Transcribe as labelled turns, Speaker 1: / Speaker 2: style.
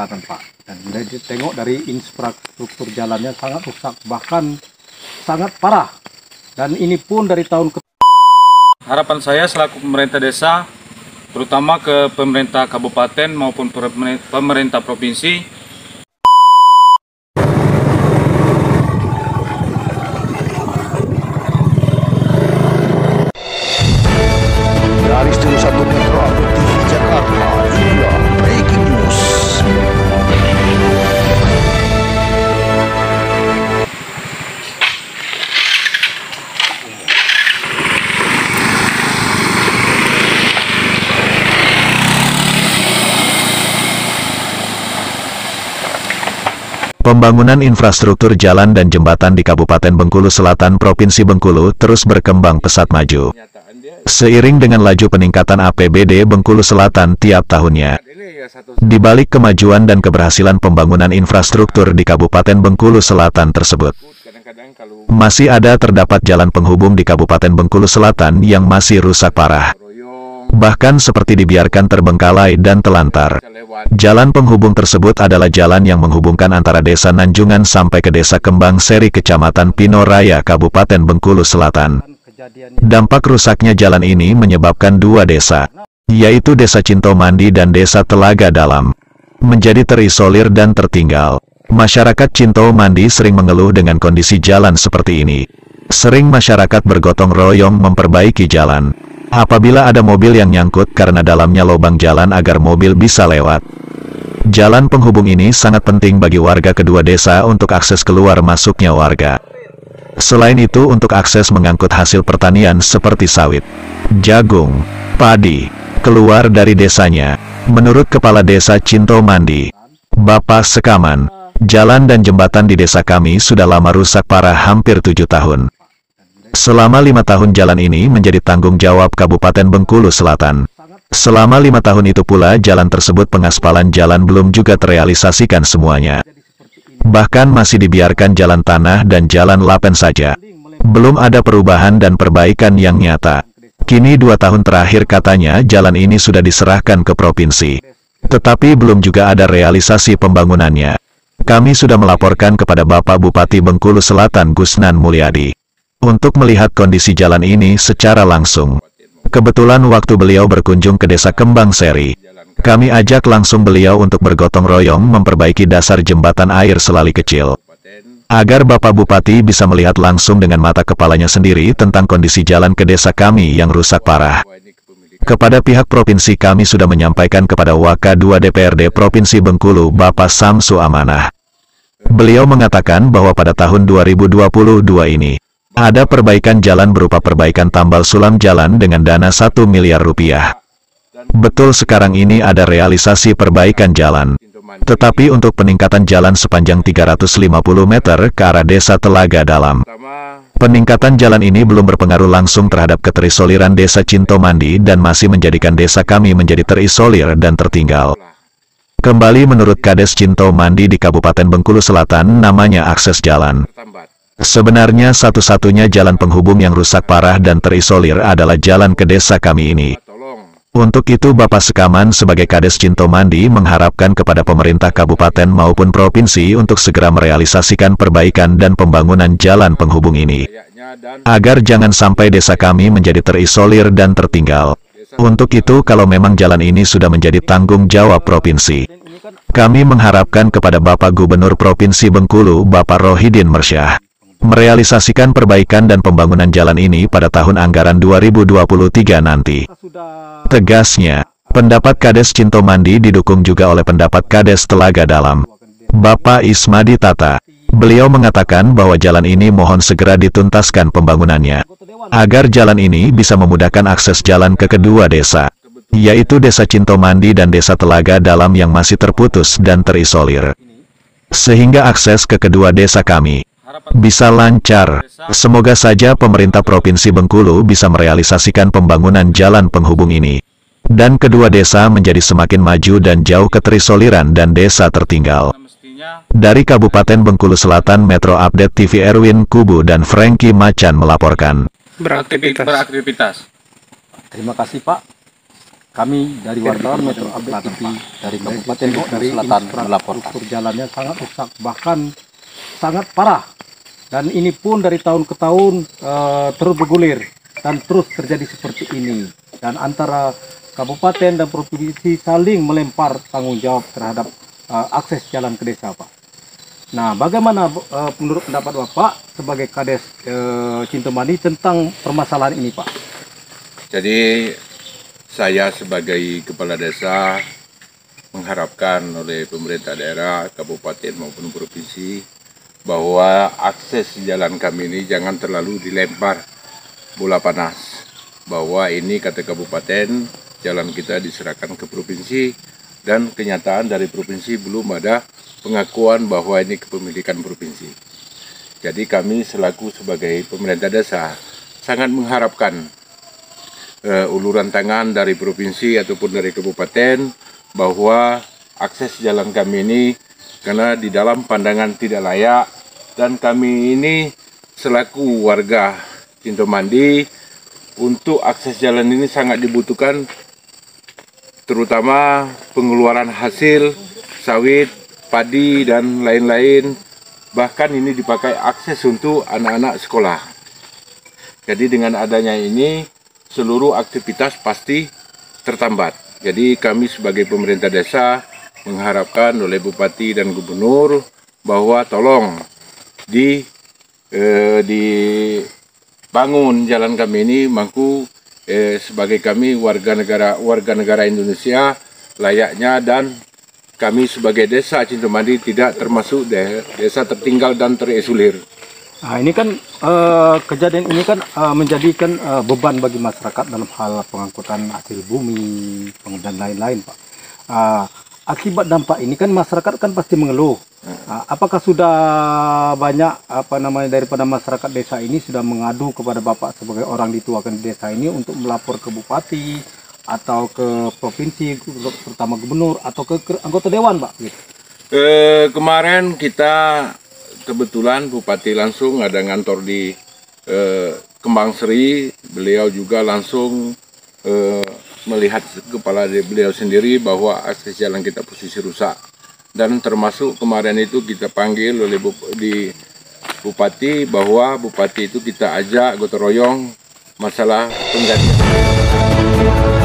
Speaker 1: Selatan, Pak. Dan tengok dari infrastruktur jalannya sangat rusak, bahkan sangat parah. Dan ini pun dari tahun ke...
Speaker 2: Harapan saya selaku pemerintah desa, terutama ke pemerintah kabupaten maupun pemerintah provinsi,
Speaker 3: dari Studio 1 Metro Update TV Jakarta, inilah Breaking News.
Speaker 4: Pembangunan infrastruktur jalan dan jembatan di Kabupaten Bengkulu Selatan, Provinsi Bengkulu terus berkembang pesat maju. Seiring dengan laju peningkatan APBD Bengkulu Selatan tiap tahunnya. Di balik kemajuan dan keberhasilan pembangunan infrastruktur di Kabupaten Bengkulu Selatan tersebut, masih terdapat jalan penghubung di Kabupaten Bengkulu Selatan yang masih rusak parah. Bahkan seperti dibiarkan terbengkalai dan telantar. Jalan penghubung tersebut adalah jalan yang menghubungkan antara Desa Nanjungan sampai ke Desa Kembang Seri, Kecamatan Pino Raya, Kabupaten Bengkulu Selatan. Dampak rusaknya jalan ini menyebabkan dua desa, yaitu Desa Cintomandi dan Desa Telaga Dalam, menjadi terisolir dan tertinggal. Masyarakat Cintomandi sering mengeluh dengan kondisi jalan seperti ini. Sering masyarakat bergotong royong memperbaiki jalan. Apabila ada mobil yang nyangkut karena dalamnya lubang jalan agar mobil bisa lewat. Jalan penghubung ini sangat penting bagi warga kedua desa untuk akses keluar masuknya warga. Selain itu untuk akses mengangkut hasil pertanian seperti sawit, jagung, padi, keluar dari desanya. Menurut Kepala Desa Cintomandi, Bapak Sekaman, jalan dan jembatan di desa kami sudah lama rusak parah, hampir 7 tahun. Selama 5 tahun jalan ini menjadi tanggung jawab Kabupaten Bengkulu Selatan. Selama 5 tahun itu pula jalan tersebut pengaspalan jalan belum juga terrealisasikan semuanya. Bahkan masih dibiarkan jalan tanah dan jalan lapen saja. Belum ada perubahan dan perbaikan yang nyata. Kini 2 tahun terakhir katanya jalan ini sudah diserahkan ke provinsi. Tetapi belum juga ada realisasi pembangunannya. Kami sudah melaporkan kepada Bapak Bupati Bengkulu Selatan Gusnan Mulyadi untuk melihat kondisi jalan ini secara langsung. Kebetulan waktu beliau berkunjung ke Desa Kembang Seri, kami ajak langsung beliau untuk bergotong royong memperbaiki dasar jembatan air Selali Kecil, agar Bapak Bupati bisa melihat langsung dengan mata kepalanya sendiri tentang kondisi jalan ke desa kami yang rusak parah. Kepada pihak provinsi kami sudah menyampaikan kepada Waka 2 DPRD Provinsi Bengkulu Bapak Samsu Amanah. Beliau mengatakan bahwa pada tahun 2022 ini, ada perbaikan jalan berupa perbaikan tambal sulam jalan dengan dana 1 miliar rupiah. Betul sekarang ini ada realisasi perbaikan jalan. Tetapi untuk peningkatan jalan sepanjang 350 meter ke arah Desa Telaga Dalam, peningkatan jalan ini belum berpengaruh langsung terhadap keterisoliran Desa Cintomandi dan masih menjadikan desa kami menjadi terisolir dan tertinggal. Kembali menurut Kades Cintomandi di Kabupaten Bengkulu Selatan namanya akses jalan. Sebenarnya satu-satunya jalan penghubung yang rusak parah dan terisolir adalah jalan ke desa kami ini. Untuk itu Bapak Sekaman sebagai Kades Cintomandi mengharapkan kepada pemerintah kabupaten maupun provinsi untuk segera merealisasikan perbaikan dan pembangunan jalan penghubung ini, agar jangan sampai desa kami menjadi terisolir dan tertinggal. Untuk itu kalau memang jalan ini sudah menjadi tanggung jawab provinsi, kami mengharapkan kepada Bapak Gubernur Provinsi Bengkulu Bapak Rohidin Mersyah merealisasikan perbaikan dan pembangunan jalan ini pada tahun anggaran 2023 nanti. Tegasnya, pendapat Kades Cintomandi didukung juga oleh pendapat Kades Telaga Dalam, Bapak Ismadi Tata. Beliau mengatakan bahwa jalan ini mohon segera dituntaskan pembangunannya, agar jalan ini bisa memudahkan akses jalan ke kedua desa, yaitu Desa Cintomandi dan Desa Telaga Dalam yang masih terputus dan terisolir. Sehingga akses ke kedua desa kami bisa lancar. Semoga saja pemerintah Provinsi Bengkulu bisa merealisasikan pembangunan jalan penghubung ini, dan kedua desa menjadi semakin maju dan jauh keterisoliran dan desa tertinggal. Dari Kabupaten Bengkulu Selatan, Metro Update TV Erwin Kubu dan Frankie Macan melaporkan.
Speaker 2: beraktivitas.
Speaker 1: Terima kasih Pak. Kami dari wartawan Metro Update TV dari Kabupaten Bengkulu Selatan melaporkan jalannya sangat rusak, bahkan sangat parah. Dan ini pun dari tahun ke tahun terus bergulir dan terus terjadi seperti ini. Dan antara kabupaten dan provinsi saling melempar tanggung jawab terhadap akses jalan ke desa, Pak. Nah, bagaimana menurut pendapat Bapak sebagai Kades Cintomani tentang permasalahan ini, Pak?
Speaker 5: Jadi saya sebagai kepala desa mengharapkan oleh pemerintah daerah, kabupaten maupun provinsi bahwa akses jalan kami ini jangan terlalu dilempar bola panas. Bahwa ini kata kabupaten, jalan kita diserahkan ke provinsi dan kenyataan dari provinsi belum ada pengakuan bahwa ini kepemilikan provinsi. Jadi kami selaku sebagai pemerintah desa sangat mengharapkan uluran tangan dari provinsi ataupun dari kabupaten bahwa akses jalan kami ini karena di dalam pandangan tidak layak, dan kami ini selaku warga Cintomandi untuk akses jalan ini sangat dibutuhkan, terutama pengeluaran hasil sawit, padi dan lain-lain, bahkan ini dipakai akses untuk anak-anak sekolah. Jadi dengan adanya ini seluruh aktivitas pasti tertambat. Jadi kami sebagai pemerintah desa mengharapkan oleh Bupati dan Gubernur bahwa tolong dibangun jalan kami ini, mangku sebagai kami warga negara Indonesia layaknya, dan kami sebagai desa Cintomandi tidak termasuk desa tertinggal dan terisolir.
Speaker 1: Nah, ini kan kejadian ini kan menjadikan beban bagi masyarakat dalam hal pengangkutan hasil bumi dan lain-lain, Pak. Akibat dampak ini kan masyarakat kan pasti mengeluh. Apakah sudah banyak daripada masyarakat desa ini sudah mengadu kepada Bapak sebagai orang dituakan di desa ini untuk melapor ke bupati atau ke provinsi, terutama gubernur atau ke anggota dewan, Pak? Gitu.
Speaker 5: Kemarin kita kebetulan Bupati langsung ada ngantor di Kembang Seri, beliau juga langsung melihat kepala beliau sendiri bahwa akses jalan kita posisi rusak, dan termasuk kemarin itu kita panggil oleh Bupati bahwa Bupati itu kita ajak gotong royong masalah penggantian.